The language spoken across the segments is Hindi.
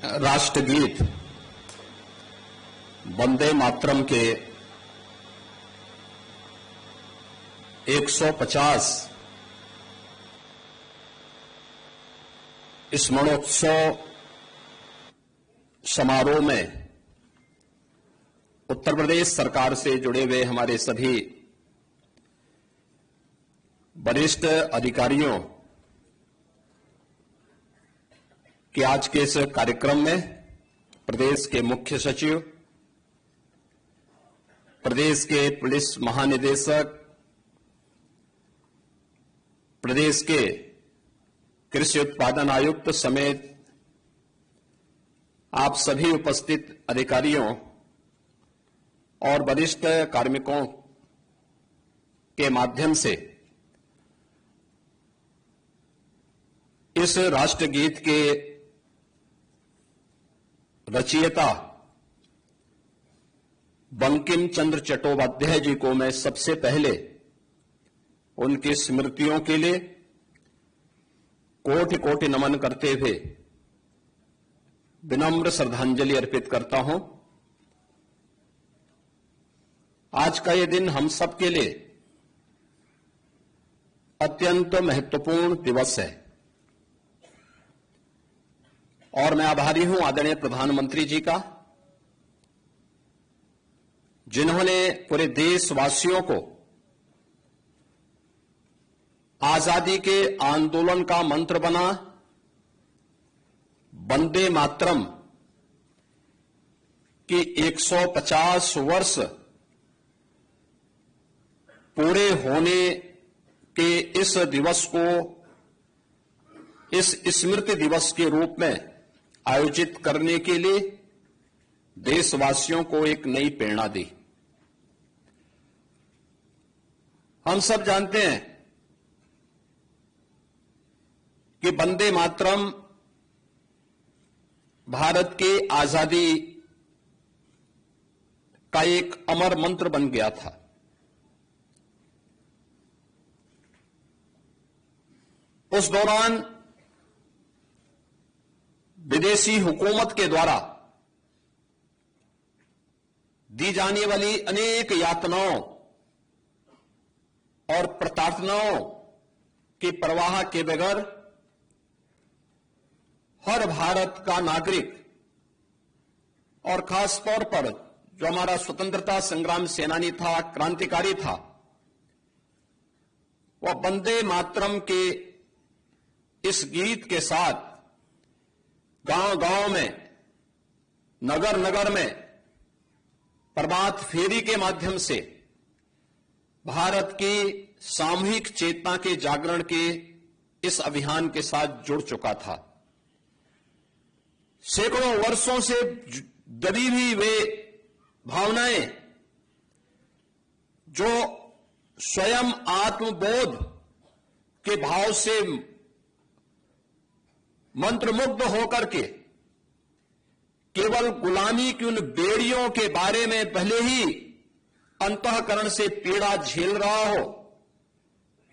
राष्ट्रगीत वंदे मातरम के 150 स्मरणोत्सव समारोह में उत्तर प्रदेश सरकार से जुड़े हुए हमारे सभी वरिष्ठ अधिकारियों कि आज के इस कार्यक्रम में प्रदेश के मुख्य सचिव, प्रदेश के पुलिस महानिदेशक, प्रदेश के कृषि उत्पादन आयुक्त समेत आप सभी उपस्थित अधिकारियों और वरिष्ठ कार्मिकों के माध्यम से इस राष्ट्रगीत के रचयिता बंकिम चंद्र चट्टोपाध्याय जी को मैं सबसे पहले उनकी स्मृतियों के लिए कोटि कोटि नमन करते हुए विनम्र श्रद्धांजलि अर्पित करता हूं। आज का यह दिन हम सबके लिए अत्यंत महत्वपूर्ण दिवस है और मैं आभारी हूं आदरणीय प्रधानमंत्री जी का, जिन्होंने पूरे देशवासियों को आजादी के आंदोलन का मंत्र बना वंदे मातरम की 150 वर्ष पूरे होने के इस दिवस को इस स्मृति दिवस के रूप में आयोजित करने के लिए देशवासियों को एक नई प्रेरणा दी। हम सब जानते हैं कि वंदे मातरम भारत की आजादी का एक अमर मंत्र बन गया था। उस दौरान विदेशी हुकूमत के द्वारा दी जाने वाली अनेक यातनाओं और प्रताड़नाओं की परवाह के बगैर हर भारत का नागरिक और खास तौर पर जो हमारा स्वतंत्रता संग्राम सेनानी था, क्रांतिकारी था, वह वंदे मातरम के इस गीत के साथ गांव-गांव में, नगर-नगर में प्रभात फेरी के माध्यम से भारत की सामूहिक चेतना के जागरण के इस अभियान के साथ जुड़ चुका था। सैकड़ों वर्षों से दबी हुई वे भावनाएं जो स्वयं आत्मबोध के भाव से मंत्रमुग्ध होकर के केवल गुलामी की उन बेड़ियों के बारे में भले ही अंतःकरण से पीड़ा झेल रहा हो,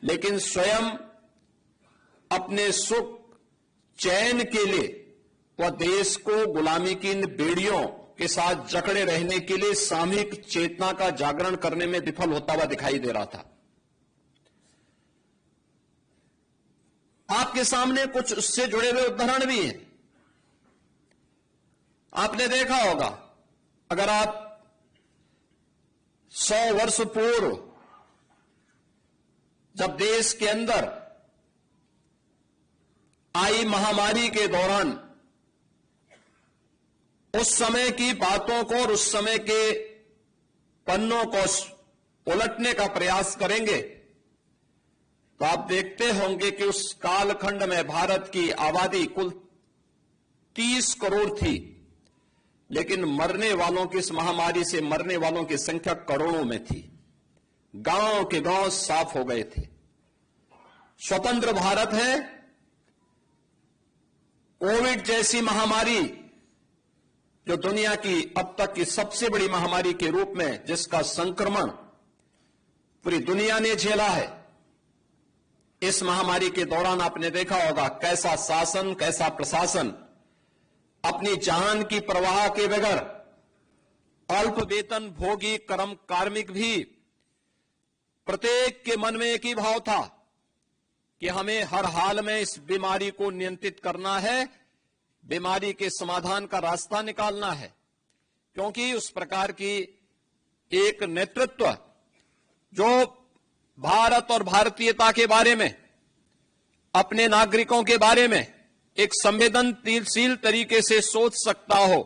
लेकिन स्वयं अपने सुख चैन के लिए वह देश को गुलामी की इन बेड़ियों के साथ जकड़े रहने के लिए सामूहिक चेतना का जागरण करने में विफल होता हुआ दिखाई दे रहा था। आपके सामने कुछ उससे जुड़े हुए उदाहरण भी हैं। आपने देखा होगा, अगर आप 100 वर्ष पूर्व जब देश के अंदर आई महामारी के दौरान उस समय की बातों को और उस समय के पन्नों को उलटने का प्रयास करेंगे तो आप देखते होंगे कि उस कालखंड में भारत की आबादी कुल 30 करोड़ थी, लेकिन मरने वालों की, इस महामारी से मरने वालों की संख्या करोड़ों में थी। गांव के गांव साफ हो गए थे। स्वतंत्र भारत है, कोविड जैसी महामारी जो दुनिया की अब तक की सबसे बड़ी महामारी के रूप में जिसका संक्रमण पूरी दुनिया ने झेला है, इस महामारी के दौरान आपने देखा होगा कैसा शासन, कैसा प्रशासन अपनी जान की परवाह के बगैर अल्प वेतन भोगी कर्म कार्मिक भी प्रत्येक के मन में एक ही भाव था कि हमें हर हाल में इस बीमारी को नियंत्रित करना है, बीमारी के समाधान का रास्ता निकालना है। क्योंकि उस प्रकार की एक नेतृत्व जो भारत और भारतीयता के बारे में, अपने नागरिकों के बारे में एक संवेदनशील तरीके से सोच सकता हो,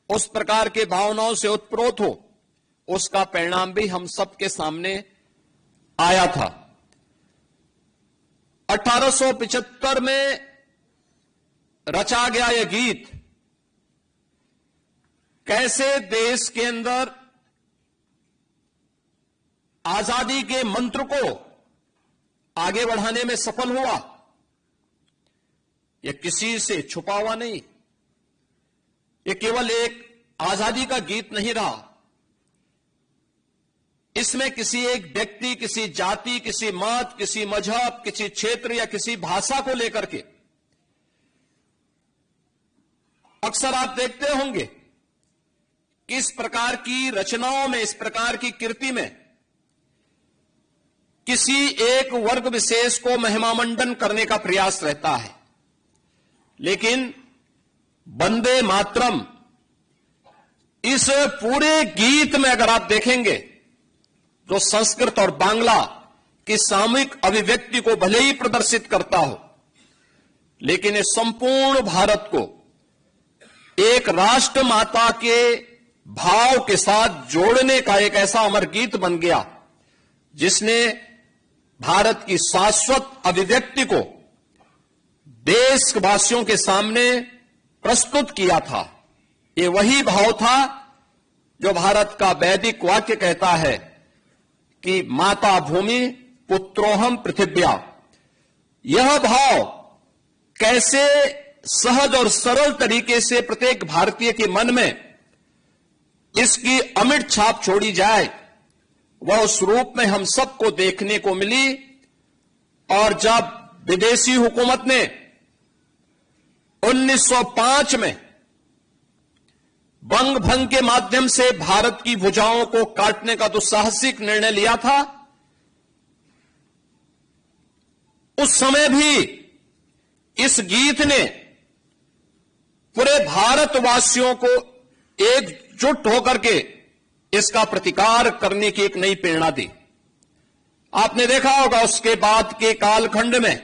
उस प्रकार के भावनाओं से उत्प्रोत हो, उसका परिणाम भी हम सबके सामने आया था। 1875 में रचा गया यह गीत कैसे देश के अंदर आजादी के मंत्र को आगे बढ़ाने में सफल हुआ, यह किसी से छुपा हुआ नहीं, यह केवल एक आजादी का गीत नहीं रहा। इसमें किसी एक व्यक्ति, किसी जाति, किसी मत, किसी मजहब, किसी क्षेत्र या किसी भाषा को लेकर के, अक्सर आप देखते होंगे कि इस प्रकार की रचनाओं में, इस प्रकार की कृति में किसी एक वर्ग विशेष को महिमामंडन करने का प्रयास रहता है। लेकिन वंदे मातरम इस पूरे गीत में अगर आप देखेंगे तो संस्कृत और बांग्ला की सामूहिक अभिव्यक्ति को भले ही प्रदर्शित करता हो, लेकिन इस संपूर्ण भारत को एक राष्ट्र माता के भाव के साथ जोड़ने का एक ऐसा अमर गीत बन गया जिसने भारत की शाश्वत अभिव्यक्ति को देशवासियों के सामने प्रस्तुत किया था। ये वही भाव था जो भारत का वैदिक वाक्य कहता है कि माता भूमि पुत्रोहम पृथिव्या। यह भाव कैसे सहज और सरल तरीके से प्रत्येक भारतीय के मन में इसकी अमिट छाप छोड़ी जाए, वह उस रूप में हम सबको देखने को मिली। और जब विदेशी हुकूमत ने 1905 में बंग भंग के माध्यम से भारत की भुजाओं को काटने का दुस्साहसिक निर्णय लिया था, उस समय भी इस गीत ने पूरे भारतवासियों को एकजुट होकर के इसका प्रतिकार करने की एक नई प्रेरणा दी। आपने देखा होगा उसके बाद के कालखंड में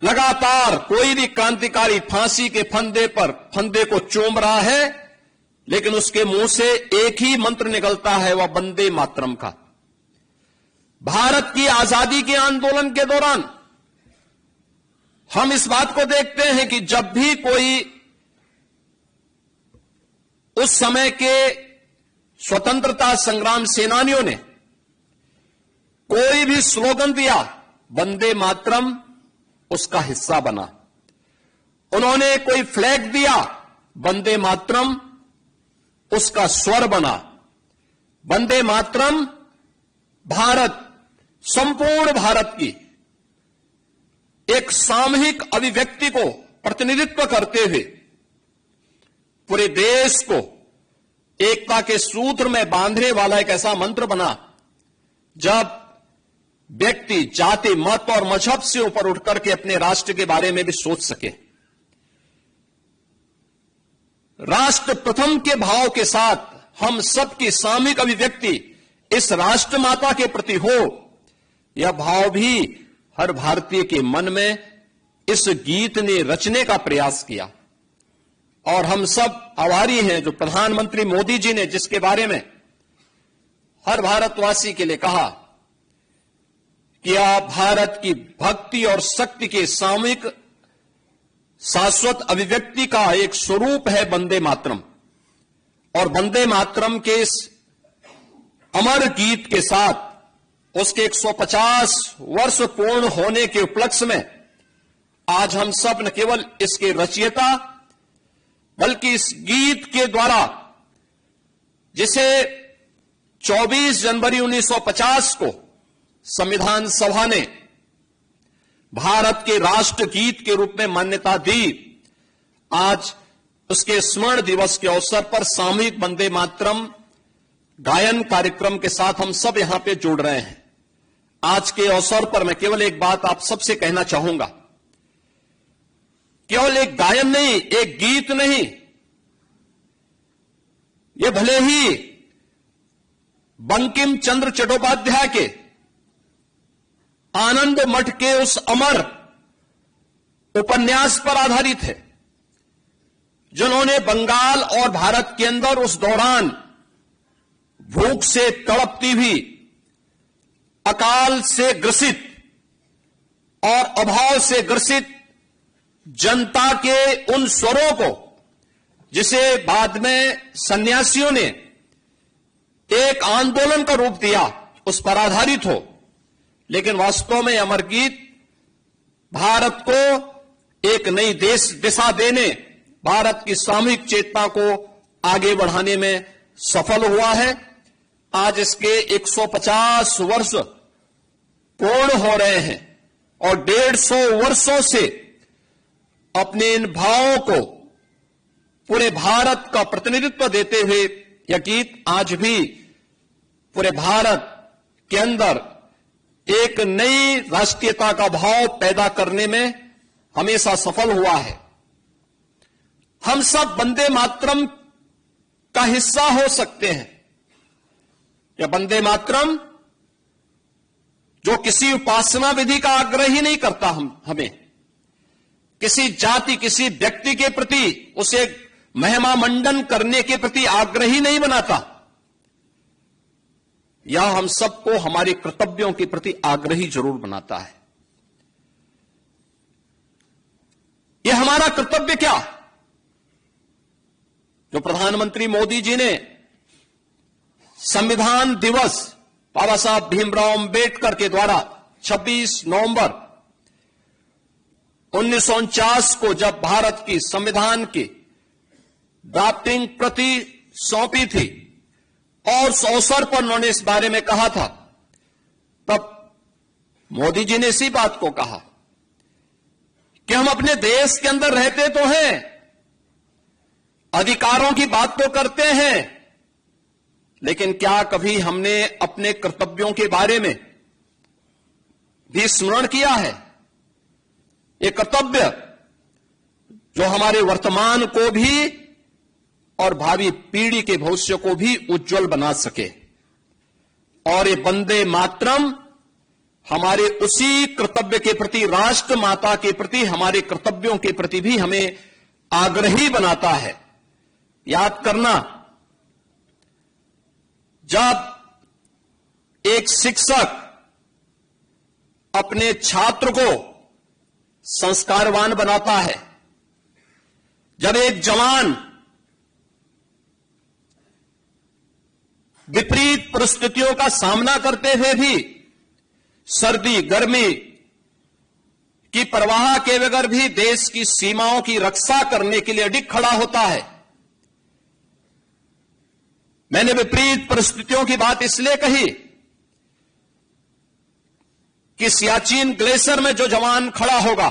लगातार कोई भी क्रांतिकारी फांसी के फंदे को चूम रहा है, लेकिन उसके मुंह से एक ही मंत्र निकलता है, वह वंदे मातरम का। भारत की आजादी के आंदोलन के दौरान हम इस बात को देखते हैं कि जब भी कोई उस समय के स्वतंत्रता संग्राम सेनानियों ने कोई भी स्लोगन दिया, वंदे मातरम उसका हिस्सा बना। उन्होंने कोई फ्लैग दिया, वंदे मातरम उसका स्वर बना। वंदे मातरम भारत, संपूर्ण भारत की एक सामूहिक अभिव्यक्ति को प्रतिनिधित्व करते हुए पूरे देश को एकता के सूत्र में बांधने वाला एक ऐसा मंत्र बना जब व्यक्ति जाति, मत और मजहब से ऊपर उठकर के अपने राष्ट्र के बारे में भी सोच सके। राष्ट्र प्रथम के भाव के साथ हम सबकी सामूहिक अभिव्यक्ति इस राष्ट्र माता के प्रति हो, यह भाव भी हर भारतीय के मन में इस गीत ने रचने का प्रयास किया। और हम सब आभारी हैं जो प्रधानमंत्री मोदी जी ने जिसके बारे में हर भारतवासी के लिए कहा कि आप भारत की भक्ति और शक्ति के सामूहिक शाश्वत अभिव्यक्ति का एक स्वरूप है वंदे मातरम। और वंदे मातरम के इस अमर गीत के साथ उसके 150 वर्ष पूर्ण होने के उपलक्ष्य में आज हम सब न केवल इसके रचयिता बल्कि इस गीत के द्वारा, जिसे 24 जनवरी 1950 को संविधान सभा ने भारत के राष्ट्र गीत के रूप में मान्यता दी, आज उसके स्मरण दिवस के अवसर पर सामूहिक वंदे मातरम गायन कार्यक्रम के साथ हम सब यहां पे जुड़ रहे हैं। आज के अवसर पर मैं केवल एक बात आप सबसे कहना चाहूंगा, केवल एक गायन नहीं, एक गीत नहीं, ये भले ही बंकिम चंद्र चट्टोपाध्याय के आनंद मठ के उस अमर उपन्यास पर आधारित है, जिन्होंने बंगाल और भारत के अंदर उस दौरान भूख से तड़पती हुई, अकाल से ग्रसित और अभाव से ग्रसित जनता के उन स्वरों को, जिसे बाद में सन्यासियों ने एक आंदोलन का रूप दिया, उस पर आधारित हो। लेकिन वास्तव में अमर गीत भारत को एक नई दिशा देने, भारत की सामूहिक चेतना को आगे बढ़ाने में सफल हुआ है। आज इसके 150 वर्ष पूर्ण हो रहे हैं और 150 वर्षों से अपने इन भावों को पूरे भारत का प्रतिनिधित्व देते हुए यह गीत आज भी पूरे भारत के अंदर एक नई राष्ट्रीयता का भाव पैदा करने में हमेशा सफल हुआ है। हम सब वंदे मातरम का हिस्सा हो सकते हैं। यह वंदे मातरम जो किसी उपासना विधि का आग्रह ही नहीं करता, हमें किसी जाति, किसी व्यक्ति के प्रति उसे महिमा मंडन करने के प्रति आग्रही नहीं बनाता, यह हम सबको हमारे कर्तव्यों के प्रति आग्रही जरूर बनाता है। यह हमारा कर्तव्य क्या, जो प्रधानमंत्री मोदी जी ने संविधान दिवस बाबा साहब भीमराव अंबेडकर के द्वारा 26 नवंबर 1949 को जब भारत की संविधान की ड्राफ्टिंग प्रति सौंपी थी और उस अवसर पर उन्होंने इस बारे में कहा था, तब मोदी जी ने इसी बात को कहा कि हम अपने देश के अंदर रहते तो हैं, अधिकारों की बात तो करते हैं, लेकिन क्या कभी हमने अपने कर्तव्यों के बारे में भी स्मरण किया है? ये कर्तव्य जो हमारे वर्तमान को भी और भावी पीढ़ी के भविष्य को भी उज्जवल बना सके। और ये वंदे मातरम हमारे उसी कर्तव्य के प्रति, राष्ट्र माता के प्रति, हमारे कर्तव्यों के प्रति भी हमें आग्रही बनाता है। याद करना, जब एक शिक्षक अपने छात्र को संस्कारवान बनाता है, जब एक जवान विपरीत परिस्थितियों का सामना करते हुए भी सर्दी गर्मी की परवाह के बगैर भी देश की सीमाओं की रक्षा करने के लिए अडिग खड़ा होता है। मैंने विपरीत परिस्थितियों की बात इसलिए कही कि सियाचिन ग्लेशियर में जो जवान खड़ा होगा,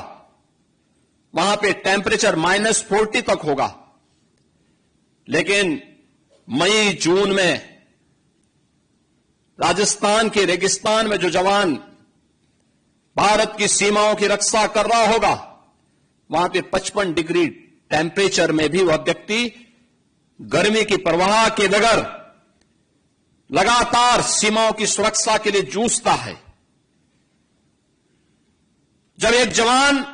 वहां पे टेम्परेचर -40 तक होगा, लेकिन मई जून में राजस्थान के रेगिस्तान में जो जवान भारत की सीमाओं की रक्षा कर रहा होगा, वहां पे 55 डिग्री टेम्परेचर में भी वह व्यक्ति गर्मी की परवाह के बगैर लगातार सीमाओं की सुरक्षा के लिए जूझता है। जब एक जवान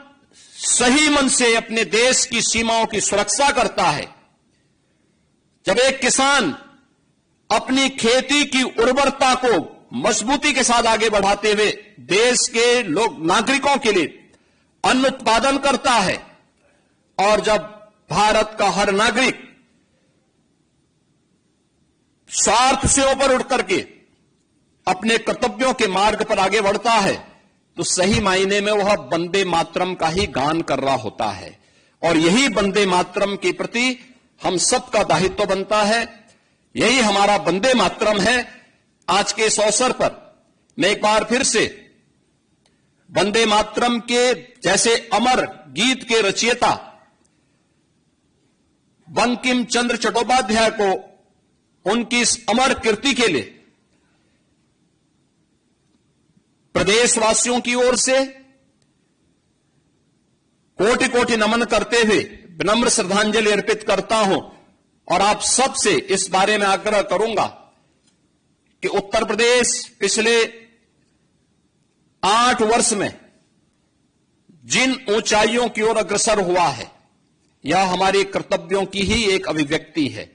सही मन से अपने देश की सीमाओं की सुरक्षा करता है, जब एक किसान अपनी खेती की उर्वरता को मजबूती के साथ आगे बढ़ाते हुए देश के नागरिकों के लिए अन्न उत्पादन करता है, और जब भारत का हर नागरिक स्वार्थ से ऊपर उठ करके अपने कर्तव्यों के मार्ग पर आगे बढ़ता है, तो सही मायने में वह वंदे मातरम का ही गान कर रहा होता है। और यही वंदे मातरम के प्रति हम सबका दायित्व बनता है, यही हमारा वंदे मातरम है। आज के इस अवसर पर मैं एक बार फिर से वंदे मातरम के जैसे अमर गीत के रचयिता बंकिम चंद्र चट्टोपाध्याय को उनकी इस अमर कृति के लिए प्रदेशवासियों की ओर से कोटि कोटि नमन करते हुए विनम्र श्रद्धांजलि अर्पित करता हूं और आप सबसे इस बारे में आग्रह करूंगा कि उत्तर प्रदेश पिछले 8 वर्ष में जिन ऊंचाइयों की ओर अग्रसर हुआ है, यह हमारे कर्तव्यों की ही एक अभिव्यक्ति है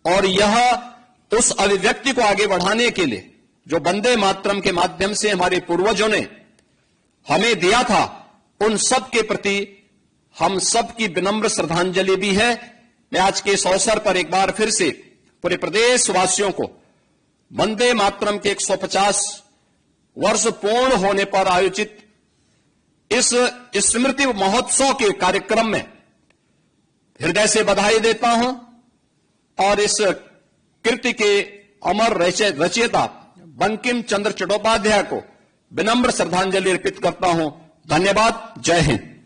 और यह उस अभिव्यक्ति को आगे बढ़ाने के लिए जो वंदे मातरम के माध्यम से हमारे पूर्वजों ने हमें दिया था, उन सब के प्रति हम सब की विनम्र श्रद्धांजलि भी है। मैं आज के इस अवसर पर एक बार फिर से पूरे प्रदेशवासियों को वंदे मातरम के 150 वर्ष पूर्ण होने पर आयोजित इस स्मृति महोत्सव के कार्यक्रम में हृदय से बधाई देता हूं और इस कृति के अमर रचयिता बंकिम चंद्र चट्टोपाध्याय को विनम्र श्रद्धांजलि अर्पित करता हूं। धन्यवाद। जय हिंद।